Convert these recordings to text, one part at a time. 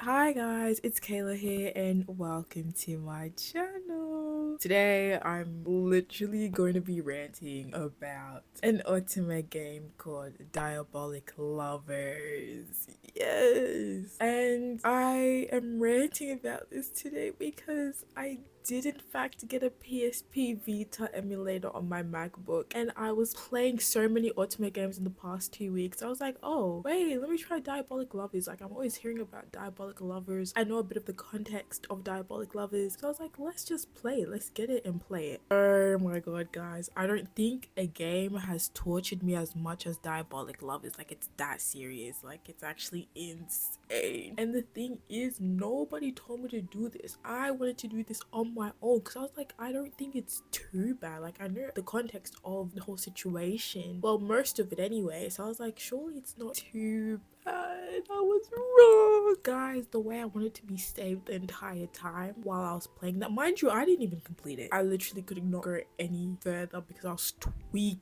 Hi guys, it's Kayla here and welcome to my channel. Today I'm literally going to be ranting about an otome game called Diabolik Lovers. Yes! And I am ranting about this today because I did in fact get a PSP Vita emulator on my MacBook and I was playing so many otome games in the past 2 weeks. I was like, oh wait, let me try Diabolik Lovers. Like, I'm always hearing about Diabolik Lovers. I know a bit of the context of Diabolik Lovers, so I was like, let's just play it, let's get it and play it. Oh my god guys, I don't think a game has tortured me as much as Diabolik Lovers. Like, it's that serious, like it's actually insane. And the thing is, nobody told me to do this. I wanted to do this on my own because I was like, I don't think it's too bad. Like, I know the context of the whole situation, well, most of it anyway, so I was like, surely it's not too bad. I was wrong guys. The way I wanted to be saved the entire time while I was playing that, mind you, I didn't even complete it. I literally could not go any further because I was tweaking.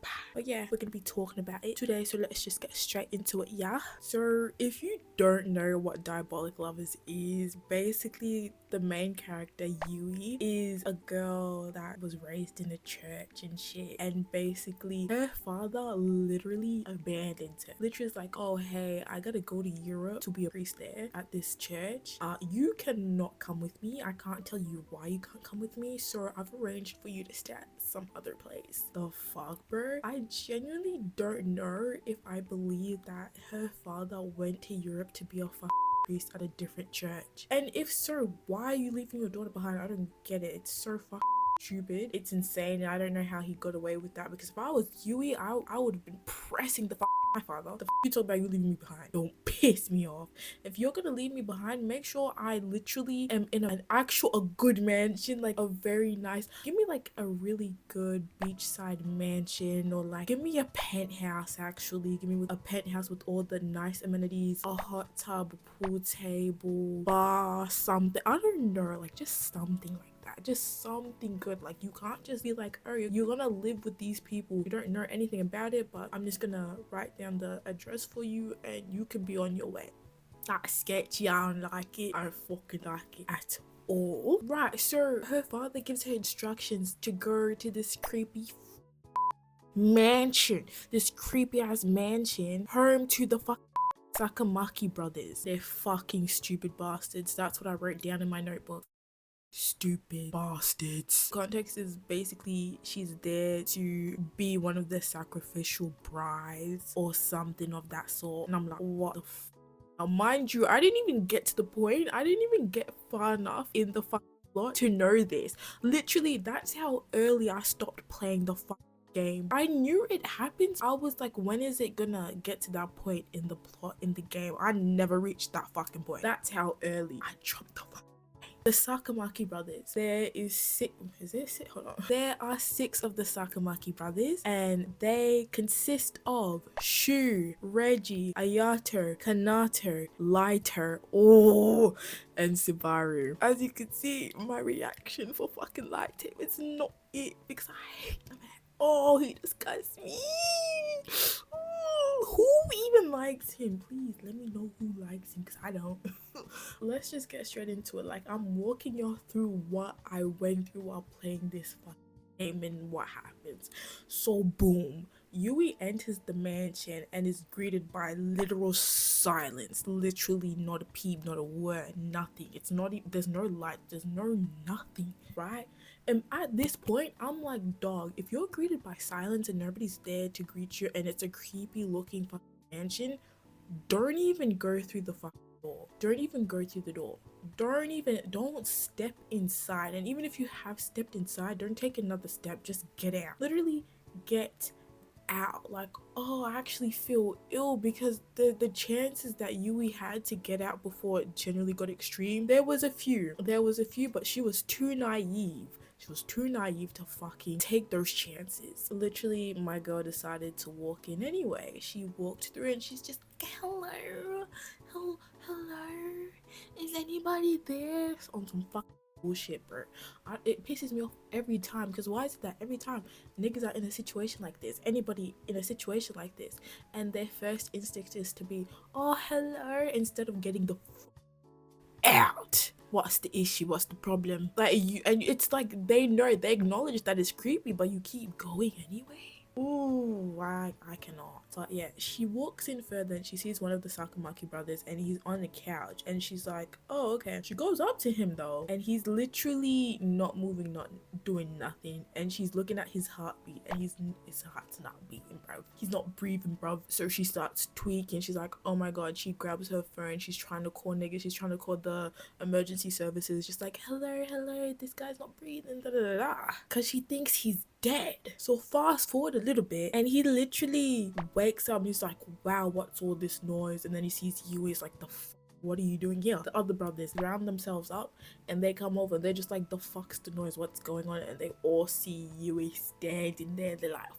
Bad. But yeah, we're gonna be talking about it today, so let's just get straight into it. Yeah, so if you don't know what Diabolik Lovers is, basically the main character, Yui, is a girl that was raised in a church and shit, and basically her father literally abandoned her. Literally is like, oh hey, I gotta go to Europe to be a priest there at this church. You cannot come with me. I can't tell you why you can't come with me, so I've arranged for you to stay at some other place. The fuck, bro? I genuinely don't know if I believe that her father went to Europe to be a priest at a different church. And if so, why are you leaving your daughter behind? I don't get it. It's so stupid. It's insane, and I don't know how he got away with that, because if I was Yui, I would have been pressing the my father. The you talk about you leaving me behind? Don't piss me off. If you're gonna leave me behind, make sure I literally am in a good mansion, like a very nice, give me like a really good beachside mansion, or like give me a penthouse. Actually give me a penthouse with all the nice amenities, a hot tub, a pool table, bar, something. I don't know, like just something like that, just something good. Like, you can't just be like, oh, you're gonna live with these people, you don't know anything about it, but I'm just gonna write down the address for you and you can be on your way. That's sketchy. I don't like it. I don't fucking like it at all. Right, so her father gives her instructions to go to this creepy mansion, this creepy ass mansion, home to the Sakamaki brothers. They're fucking stupid bastards. That's what I wrote down in my notebook. Stupid bastards. Context is basically she's there to be one of the sacrificial brides or something of that sort, and I'm like, what the now, mind you, I didn't even get to the point. I didn't even get far enough in the plot to know this. Literally, that's how early I stopped playing the game. I knew it happens. I was like, when is it gonna get to that point in the plot in the game? I never reached that fucking point. That's how early I dropped the the Sakamaki brothers. There is six. Is there six? Hold on. There are 6 of the Sakamaki brothers, and they consist of Shu, Reggie, Ayato, Kanato, Lighter, and Subaru. As you can see, my reaction for fucking Lighter is not it, because I hate the man. Oh, he disgusts me. Who even likes him? Please let me know who likes him, because I don't. Let's just get straight into it. Like, I'm walking y'all through what I went through while playing this game and what happens. So boom, Yui enters the mansion and is greeted by literal silence. Literally not a peep, not a word, nothing. It's not even, there's no light, there's no nothing, right? And at this point, I'm like, dog, if you're greeted by silence and nobody's there to greet you and it's a creepy looking mansion, don't even go through the door. Don't even go through the door. Don't step inside. And even if you have stepped inside, don't take another step. Just get out. Literally get out. Like, oh, I actually feel ill, because the chances that Yui had to get out before it generally got extreme, there was a few, but she was too naive. She was too naive to fucking take those chances. Literally, my girl decided to walk in anyway. She walked through and she's just like, hello, hello, is anybody there? On some bullshit, bro. It pisses me off every time, because why is it that every time niggas are in a situation like this, anybody in a situation like this, and their first instinct is to be, oh hello, instead of getting the out. What's the issue? What's the problem? Like, you, and it's like they know, they acknowledge that it's creepy, but you keep going anyway. Ooh, I cannot. So yeah, she walks in further and she sees one of the Sakamaki brothers and he's on the couch and she's like, oh okay. She goes up to him though and he's literally not moving, not doing nothing, and she's looking at his heartbeat and his heart's not beating, bro. He's not breathing, bro. So she starts tweaking. She's like, oh my god. She grabs her phone. She's trying to call niggas. She's trying to call the emergency services. Just like, hello, this guy's not breathing, da da da da, because she thinks he's dead. So fast forward a little bit and he literally wakes up and he's like, wow, what's all this noise? And then he sees Yui. He's like, what are you doing here? The other brothers round themselves up and they come over. They're just like, the fuck's the noise? What's going on? And they all see Yui standing there. They're like,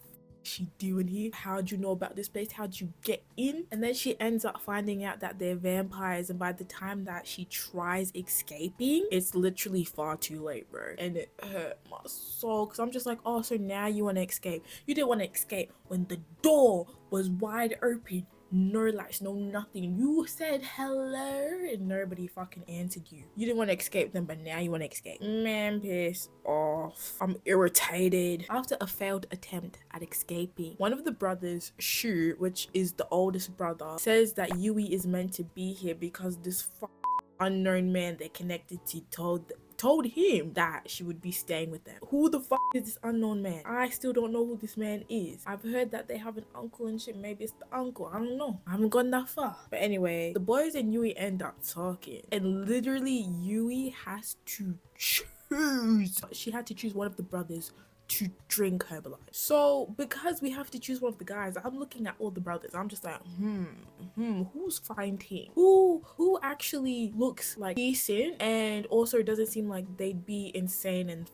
she doing here? How'd you know about this place? How'd you get in? And then she ends up finding out that they're vampires, and by the time that she tries escaping, it's literally far too late, bro. And it hurt my soul, because I'm just like, oh, so now you want to escape? You didn't want to escape when the door was wide open. No lights, no nothing. You said hello and nobody fucking answered you. You didn't want to escape them, but now you want to escape. Man, piss off. I'm irritated. After a failed attempt at escaping, one of the brothers, Shu, which is the oldest brother, says that Yui is meant to be here because this unknown man they're connected to told him that she would be staying with them. Who the fuck is this unknown man? I still don't know who this man is. I've heard that they have an uncle and shit. Maybe it's the uncle. I don't know. I haven't gone that far. But anyway, the boys and Yui end up talking. And literally, Yui has to choose. She had to choose one of the brothers to drink her blood. So because we have to choose one of the guys, I'm looking at all the brothers. I'm just like, who's fine ting? Who actually looks like decent and also doesn't seem like they'd be insane and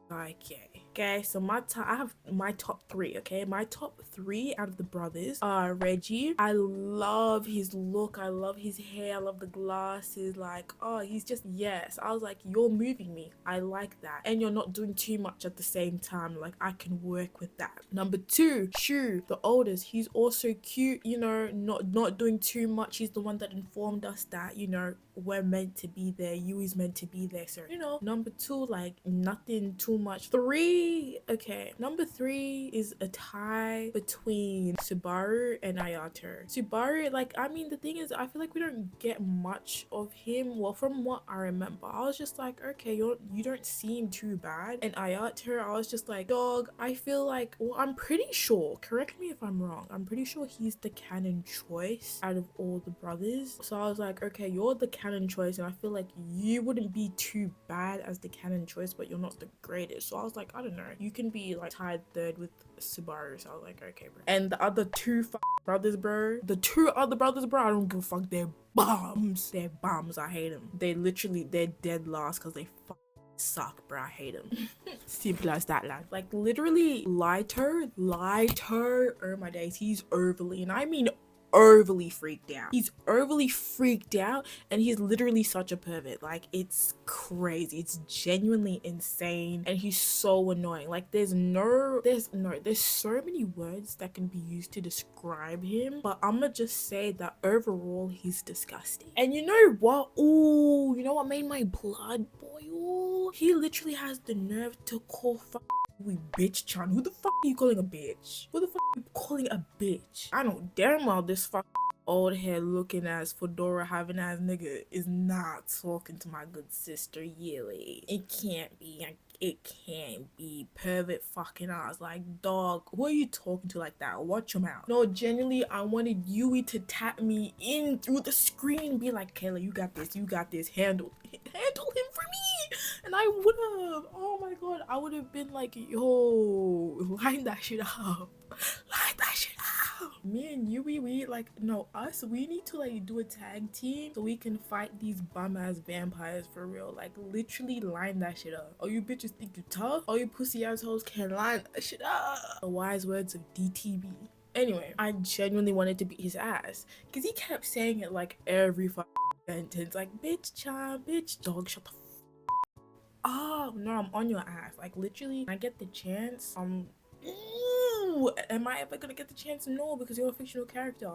like, yeah. Okay, so I have my top three. Okay, my top three out of the brothers are Reggie. I love his look. I love his hair. I love the glasses. Like, oh, he's just, yes. I was like, you're moving me. I like that, and you're not doing too much at the same time. Like, I can work with that. Number two, Shu, the oldest. He's also cute. You know, not doing too much. He's the one that informed us that, you know, we're meant to be there. Yui's meant to be there. So, you know, number two, like, nothing too much. Three, okay. Number three is a tie between Subaru and Ayato. Subaru, like, I mean, the thing is, I feel like we don't get much of him. Well, from what I remember, I was just like, okay, you don't seem too bad. And Ayato, I was just like, dog, I feel like, well, I'm pretty sure, correct me if I'm wrong, I'm pretty sure he's the canon choice out of all the brothers. So I was like, okay, you're the canon choice, and I feel like you wouldn't be too bad as the canon choice, but you're not the greatest. So I was like, I don't know, you can be like tied third with Subaru. So I was like, okay, bro. And the other two brothers, bro, I don't give a fuck. They're bombs. I hate them. They're dead last because they suck, bro. I hate them. Simple as that, lad. Like, literally, Lito, oh my days, he's overly, and I mean overly freaked out. He's overly freaked out, and he's literally such a pervert. Like, it's crazy. It's genuinely insane, and he's so annoying. Like, there's so many words that can be used to describe him, but I'ma just say that overall he's disgusting. And you know what? Ooh, you know what made my blood boil? He literally has the nerve to call we bitch Chan. Who the fuck are you calling a bitch? Who the fuck are you calling a bitch? I know damn well this old hair looking ass fedora having ass nigga is not talking to my good sister Yui. It can't be. It can't be. Pervert fucking ass. Like, dog, who are you talking to like that? Watch your mouth. No, genuinely, I wanted Yui to tap me in through the screen, be like, Kayla, you got this, handle him for me. And I would have, oh my god, I would have been like, yo, line that shit up. Me and Yui, we need to like do a tag team so we can fight these bum ass vampires for real. Like, literally line that shit up. Oh, you bitches think you tough? Oh, you pussy assholes can line that shit up. The wise words of DTB. Anyway, I genuinely wanted to beat his ass because he kept saying it like every sentence, like, bitch Chan, bitch dog, shut the Oh no, I'm on your ass. Like literally, when I get the chance, ooh, am I ever gonna get the chance? No, because you're a fictional character.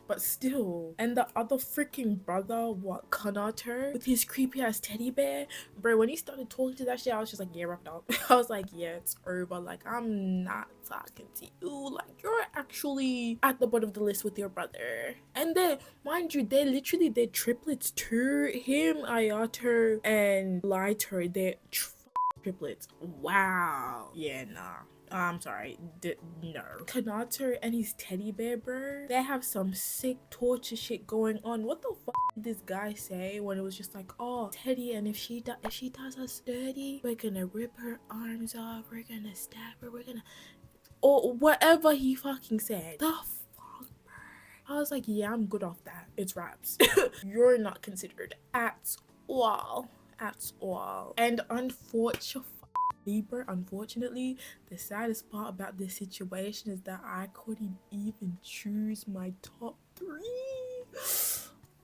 But still. And the other freaking brother, what, Kanato, with his creepy ass teddy bear, bro, when he started talking to that shit, I was just like, yeah, wrapped up. I was like, yeah, it's over. Like, I'm not talking to you. Like, you're actually at the bottom of the list with your brother. And then, mind you, they're triplets too. Him, Ayato, and Lighter, they're triplets. Wow. Yeah, nah. I'm sorry, no. Kanato and his teddy bear, bro, they have some sick torture shit going on. What the fuck did this guy say when it was just like, oh, Teddy, and if she does us dirty, we're gonna rip her arms off, we're gonna stab her, we're gonna, or whatever he fucking said. The fuck, bro. I was like, yeah, I'm good off that. It's raps. You're not considered at all. At all. And unfortunately, the saddest part about this situation is that I couldn't even choose my top 3.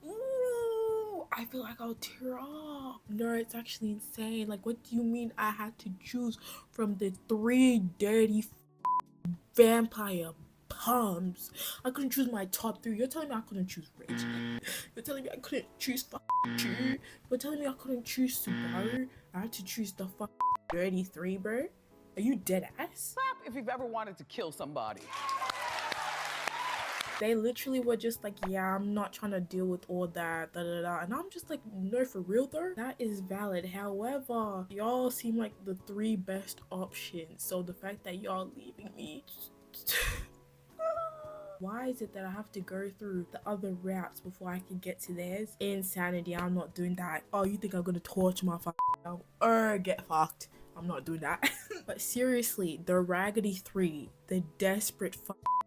Ooh, I feel like I'll tear up. No, it's actually insane. Like, what do you mean I had to choose from the 3 dirty vampire bums? I couldn't choose my top 3. You're telling me I couldn't choose Reggie? You're telling me I couldn't choose Chu? You're telling me I couldn't choose Subaru? I had to choose the dirty 3, bro? Are you dead ass? Clap if you've ever wanted to kill somebody. They literally were just like, yeah, I'm not trying to deal with all that, da da da. And I'm just like, no, for real though, that is valid. However, y'all seem like the 3 best options. So the fact that y'all leaving me. Why is it that I have to go through the other routes before I can get to theirs? Insanity, I'm not doing that. Oh, you think I'm gonna torture my self? Get fucked. I'm not doing that. But seriously, the Raggedy 3, the desperate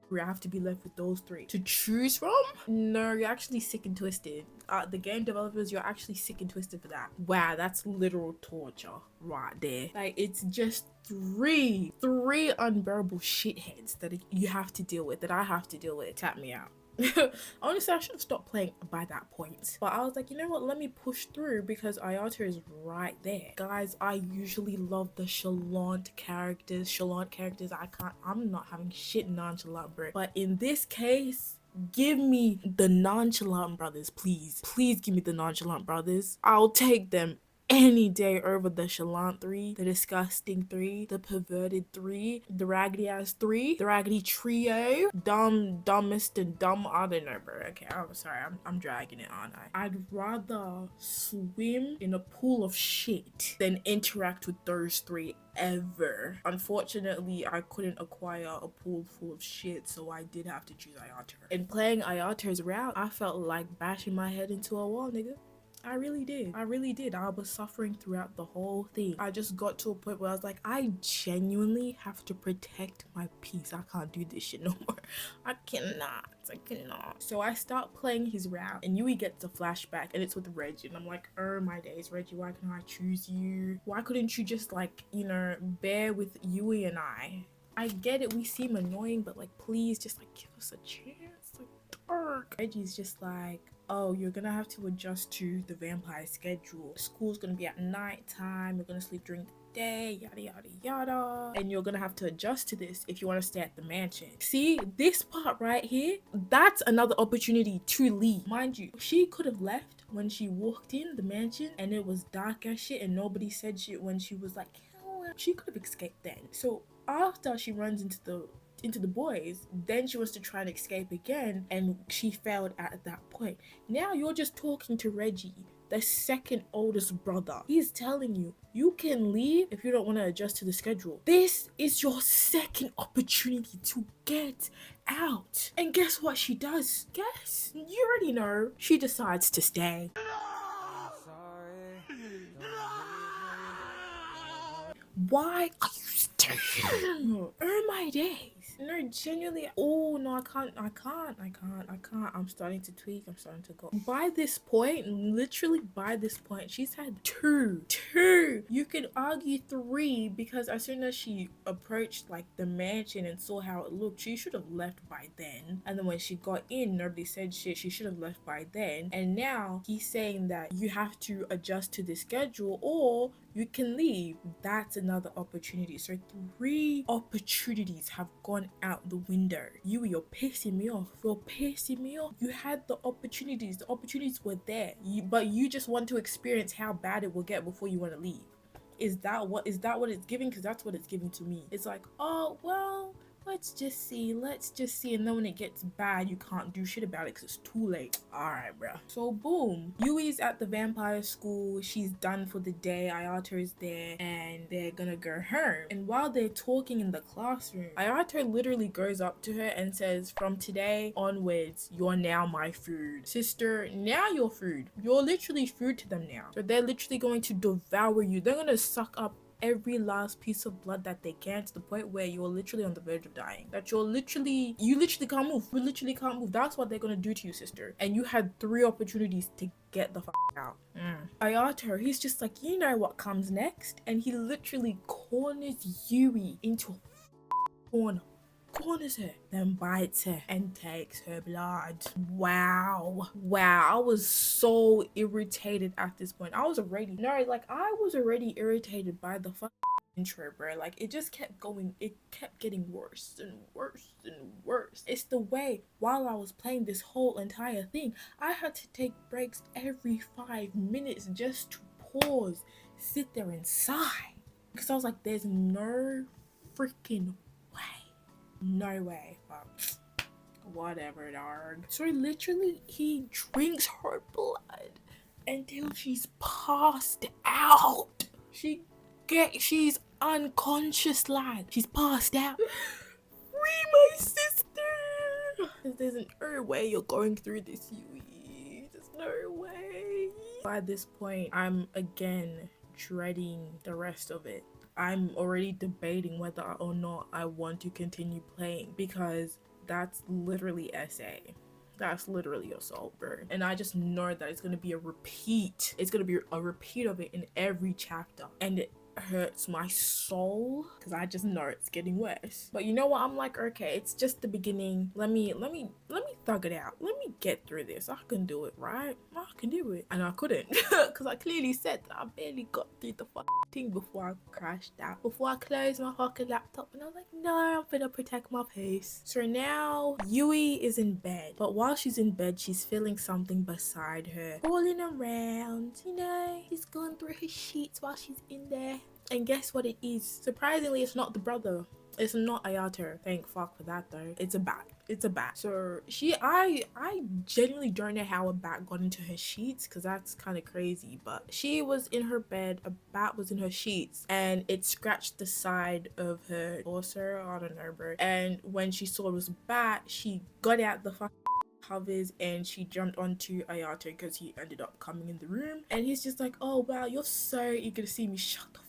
we have to be left with those 3 to choose from. No, you're actually sick and twisted. The game developers, you're actually sick and twisted for that. Wow, that's literal torture right there. Like, it's just three unbearable shitheads that you have to deal with, that I have to deal with. Tap me out. Honestly, I should have stopped playing by that point, but I was like, you know what, let me push through because Ayato is right there. Guys, I usually love the chalant characters. I'm not having shit nonchalant, bro, but in this case, give me the nonchalant brothers, please. Please give me the nonchalant brothers. I'll take them any day over the chalant 3, the disgusting 3, the perverted 3, the raggedy ass 3, the raggedy trio, dumbest and dumb. I don't know, bro. Okay, I'm sorry, I'm dragging it, aren't I? I'd rather swim in a pool of shit than interact with those 3 ever. Unfortunately, I couldn't acquire a pool full of shit, so I did have to choose Ayato. And playing Ayato's route, I felt like bashing my head into a wall, nigga. I really did. I was suffering throughout the whole thing. I just got to a point where I was like, I genuinely have to protect my peace. I can't do this shit no more. I cannot. So I start playing his route and Yui gets a flashback and it's with Reggie. And I'm like, oh my days, Reggie, why can't I choose you? Why couldn't you just like, you know, bear with Yui and I? I get it, we seem annoying, but like, please just like give us a chance. Like, dark. Reggie's just like, oh, you're gonna have to adjust to the vampire schedule. School's gonna be at night time, you're gonna sleep during the day, yada yada yada, and you're gonna have to adjust to this if you want to stay at the mansion. See, this part right here, that's another opportunity to leave. Mind you, she could have left when she walked in the mansion and it was dark as shit and nobody said shit when she was like, hello. She could have escaped then. So after she runs into the boys, then she wants to try and escape again and she failed at that point. Now you're just talking to Reggie, the second oldest brother. He's telling you, you can leave if you don't want to adjust to the schedule. This is your second opportunity to get out. And guess what she does? Guess? You already know. She decides to stay. Why are you staying? Oh my days. No, genuinely. Oh no, I can't. I'm starting to tweak. I'm starting to go. By this point, literally by this point, she's had two. You could argue 3 because as soon as she approached like the mansion and saw how it looked, she should have left by then. And then when she got in, nobody said shit. She should have left by then. And now he's saying that you have to adjust to the schedule or you can leave. That's another opportunity. So 3 opportunities have gone out the window. You're pissing me off. You're pissing me off. You had the opportunities. The opportunities were there. But you just want to experience how bad it will get before you want to leave. Is that what it's giving? Because that's what it's giving to me. It's like, oh well, let's just see, and then when it gets bad you can't do shit about it because it's too late. All right, bro. So boom, Yui's at the vampire school. She's done for the day. Ayato is there and they're gonna go home, and while they're talking in the classroom, Ayato literally goes up to her and says, from today onwards you're now my food, sister. Now you're food. You're literally food to them now. So they're literally going to devour you. They're gonna suck up every last piece of blood that they can, to the point where you're literally on the verge of dying. That you literally can't move. You literally can't move. That's what they're gonna do to you, sister. And you had 3 opportunities to get the out. Ayato, he's just like, you know what comes next? And he literally corners Yui into a corners her, then bites her and takes her blood. Wow. I was so irritated at this point. I was already irritated by the intro, bro. Like, it just kept going. It kept getting worse and worse and worse. It's the way, while I was playing this whole entire thing, I had to take breaks every 5 minutes just to pause, sit there and sigh, because I was like, there's no freaking way. No way. But whatever, dog. So literally he drinks her blood until she's passed out. She's unconscious, lad. She's passed out. Free my sister. There's no way you're going through this, Yui. There's no way. By this point, I'm again dreading the rest of it. I'm already debating whether or not I want to continue playing, because that's literally SA. That's literally assault, bro. And I just know that it's gonna be a repeat. It's gonna be a repeat of it in every chapter. And it hurts my soul because I just know it's getting worse. But you know what? I'm like, okay, it's just the beginning. Let me thug it out. Let me get through this. I can do it, right? I can do it. And I couldn't because I clearly said that I barely got through the thing before I crashed out. Before I closed my fucking laptop, and I was like, no, I'm gonna protect my peace. So now Yui is in bed, but while she's in bed, she's feeling something beside her crawling around. You know, she's going through her sheets while she's in there. And guess what it is? Surprisingly, it's not the brother. It's not Ayato. Thank fuck for that though. It's a bat. It's a bat. So I genuinely don't know how a bat got into her sheets, because that's kind of crazy. But she was in her bed, a bat was in her sheets, and it scratched the side of her torso. I don't know, bro. And when she saw it was a bat, she got out the fuck covers and she jumped onto Ayato because he ended up coming in the room. And he's just like, oh wow, you're so eager to see me. Shut the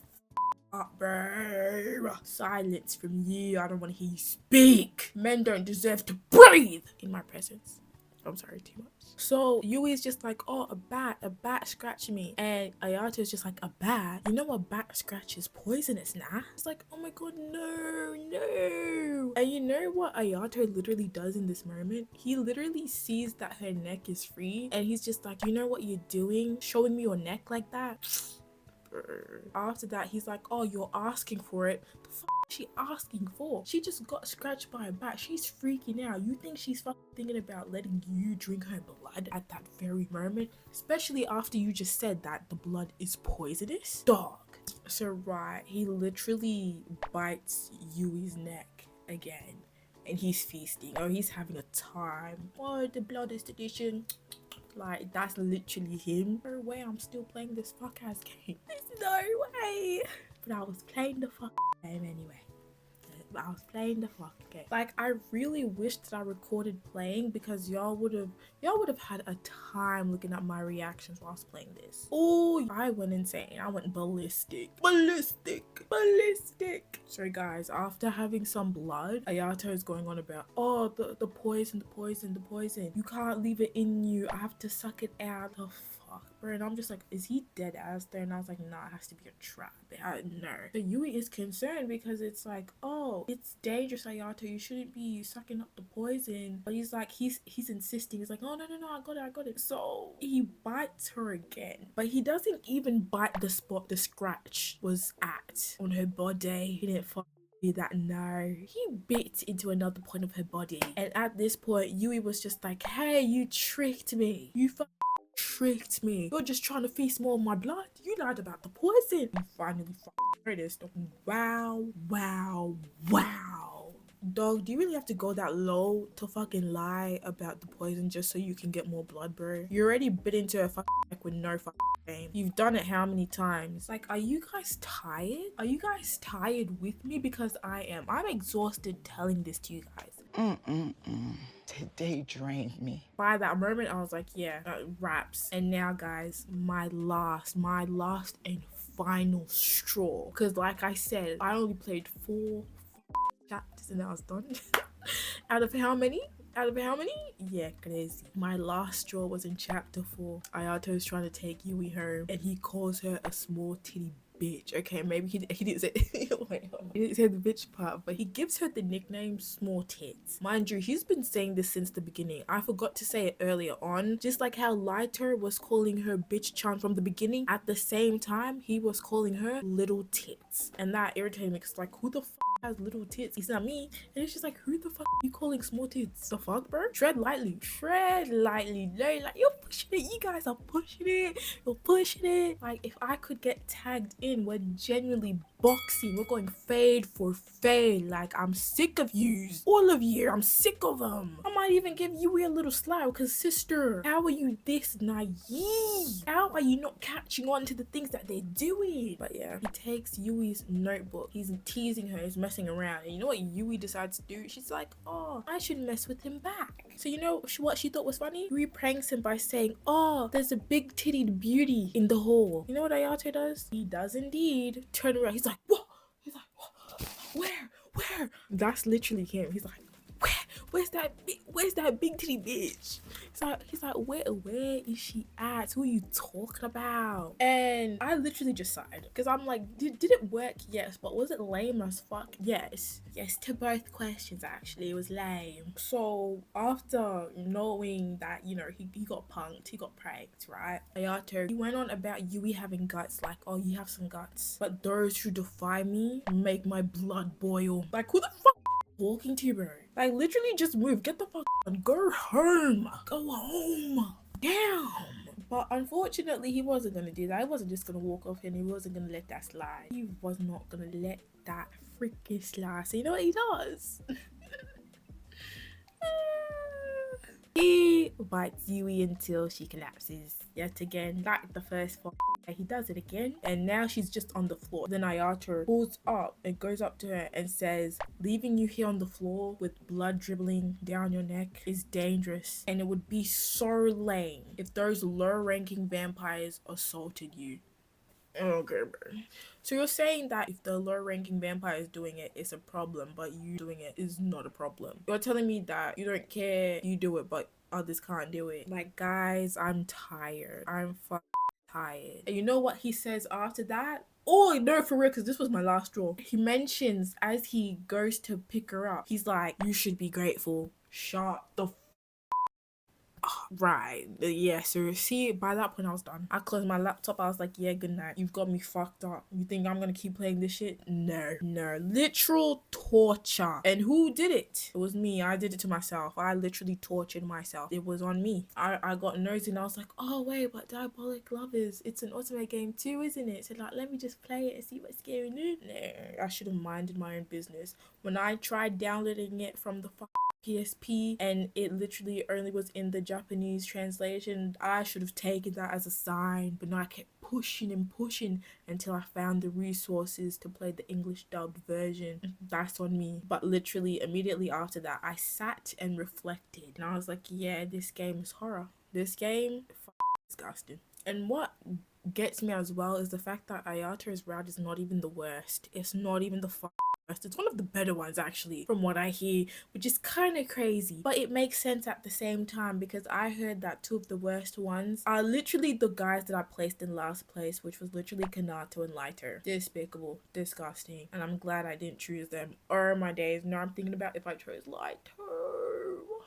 up, bro. Silence from you. I don't want to hear you speak. Men don't deserve to breathe in my presence. I'm sorry, too much. So Yui's just like, oh, a bat scratching me. And Ayato's just like, a bat? You know a bat scratch is poisonous, nah? It's like, oh my god, no. And you know what Ayato literally does in this moment? He literally sees that her neck is free, and he's just like, you know what you're doing? Showing me your neck like that? After that, he's like, oh, you're asking for it. The f is she asking for? She just got scratched by a bat. She's freaking out. You think she's thinking about letting you drink her blood at that very moment? Especially after you just said that the blood is poisonous? Dog. So right, he literally bites Yui's neck again. And he's feasting. Oh, he's having a time. Oh, the blood is tradition. Like, that's literally him. No way I'm still playing this fuck ass game. There's no way. But I was playing the fuck game anyway. I was playing the fuck game. Like, I really wish that I recorded playing, because y'all would have had a time looking at my reactions whilst playing this. Oh, I went insane. I went ballistic. So guys, after having some blood, Ayato is going on about, oh, the poison. You can't leave it in you. I have to suck it out. The fuck, bro? And I'm just like, is he dead ass there? And I was like, nah, it has to be a trap. No. So Yui is concerned because it's like, oh, it's dangerous, Ayato. You shouldn't be sucking up the poison. But he's like, he's insisting. He's like, oh no, I got it. So he bites her again, but he doesn't even bite the spot the scratch was at on her body. He didn't fuck that. No, he bit into another point of her body, and at this point Yui was just like, hey, you tricked me, you tricked me, you're just trying to feast more of my blood, you lied about the poison. You finally heard this. Wow. Dog, do you really have to go that low to fucking lie about the poison just so you can get more blood, bro? You already bit into a fucking neck with no fucking shame. You've done it how many times? Like, are you guys tired? Are you guys tired with me? Because I am. I'm exhausted telling this to you guys. Today drained me. By that moment, I was like, yeah, raps. And now, guys, my last and final straw. Because like I said, I only played 4 chapters and I was done. Out of how many? Yeah, crazy. My last straw was in chapter 4. Ayato's trying to take Yui home and he calls her a small titty bitch. Okay, maybe he didn't say wait, he didn't say the bitch part, but he gives her the nickname Small Tits. Mind you, he's been saying this since the beginning. I forgot to say it earlier on. Just like how Lighter was calling her bitch Chan from the beginning, at the same time he was calling her little tits, and that irritated me because like, who the has little tits? It's not me. And it's just like, who the fuck are you calling small tits? The fuck, bro? Tread lightly. Like, you're pushing it. You guys are pushing it. You're pushing it. Like, if I could get tagged in, we're genuinely boxing. We're going fade for fade. Like, I'm sick of yous. All of you. I'm sick of them. I might even give you a little slap because, sister, how are you this naive? How are you not catching on to the things that they're doing? But yeah, he takes Yui's notebook. He's teasing her. He's messing around. And you know what Yui decides to do? She's like, oh, I should mess with him back. So you know what she thought was funny? Yui pranks him by saying, oh, there's a big tittied beauty in the hall. You know what Ayato does? He does indeed turn around. He's like, what? He's like, what? Where? That's literally him. He's like, where's that big titty bitch? He's like, where is she at? Who are you talking about? And I literally just sighed because I'm like, did it work? Yes, but was it lame as fuck? Yes to both questions. Actually, it was lame. So after knowing that, you know, he got punked, he got pranked, right? Ayato, he went on about Yui having guts, like, oh, you have some guts, but those who defy me make my blood boil. Like, who the fuck talking to you, bro? Like, literally just move, get the fuck on, go home, damn. But unfortunately he wasn't gonna do that. He wasn't just gonna walk off and he wasn't gonna let that slide. He was not gonna let that freaking slide. So you know what he does? He bites Yui until she collapses. Yet again, like the first one, he does it again, and now she's just on the floor. Then Ayato pulls up and goes up to her and says, leaving you here on the floor with blood dribbling down your neck is dangerous, and it would be so lame if those low-ranking vampires assaulted you. Okay, bro. So you're saying that if the low-ranking vampire is doing it, it's a problem, but you doing it is not a problem. You're telling me that you don't care, you do it, but others can't do it. Like, guys, I'm tired. I'm tired. And you know what he says after that? Oh, no, for real, because this was my last straw. He mentions as he goes to pick her up, he's like, you should be grateful. Shut the right. Yeah, so see, by that point I was done. I closed my laptop. I was like, yeah, good night. You've got me fucked up. You think I'm gonna keep playing this shit? No. Literal torture. And who did it? It was me. I did it to myself. I literally tortured myself. It was on me. I got nosy and I was like, oh wait, but Diabolik Lovers, it's an otome game too, isn't it? So like, let me just play it and see what's going on. No, I should have minded my own business. When I tried downloading it from the PSP and it literally only was in the Japanese translation, I should have taken that as a sign, but no, I kept pushing until I found the resources to play the English dubbed version. That's on me. But literally immediately after that, I sat and reflected and I was like, yeah, this game is horror. This game is disgusting. And what gets me as well is the fact that Ayato's route is not even the worst. It's not even the It's one of the better ones actually, from what I hear, which is kind of crazy, but it makes sense at the same time because I heard that two of the worst ones are literally the guys that I placed in last place, which was literally Kanato and Lighter. Despicable, disgusting, and I'm glad I didn't choose them. Oh my days, now I'm thinking about if I chose Lighter,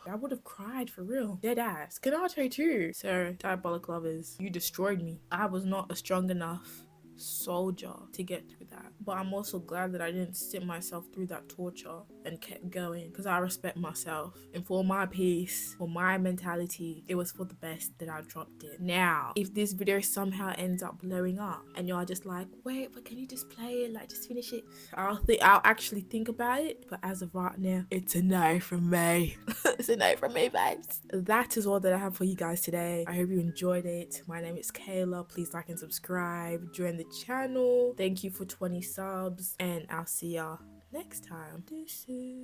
I would have cried for real. Dead ass. Kanato too. So, diabolic lovers, you destroyed me. I was not a strong enough soldier to get through that, but I'm also glad that I didn't sit myself through that torture and kept going because I respect myself, and for my peace, for my mentality, it was for the best that I dropped it. Now if this video somehow ends up blowing up and you're just like, wait, but can you just play it, like just finish it, I'll actually think about it, but as of right now, it's a no from me. It's a no from me, babes. That is all that I have for you guys today. I hope you enjoyed it. My name is Kayla. Please like and subscribe, join the channel. Thank you for 20 subs, and I'll see y'all next time. Deuces.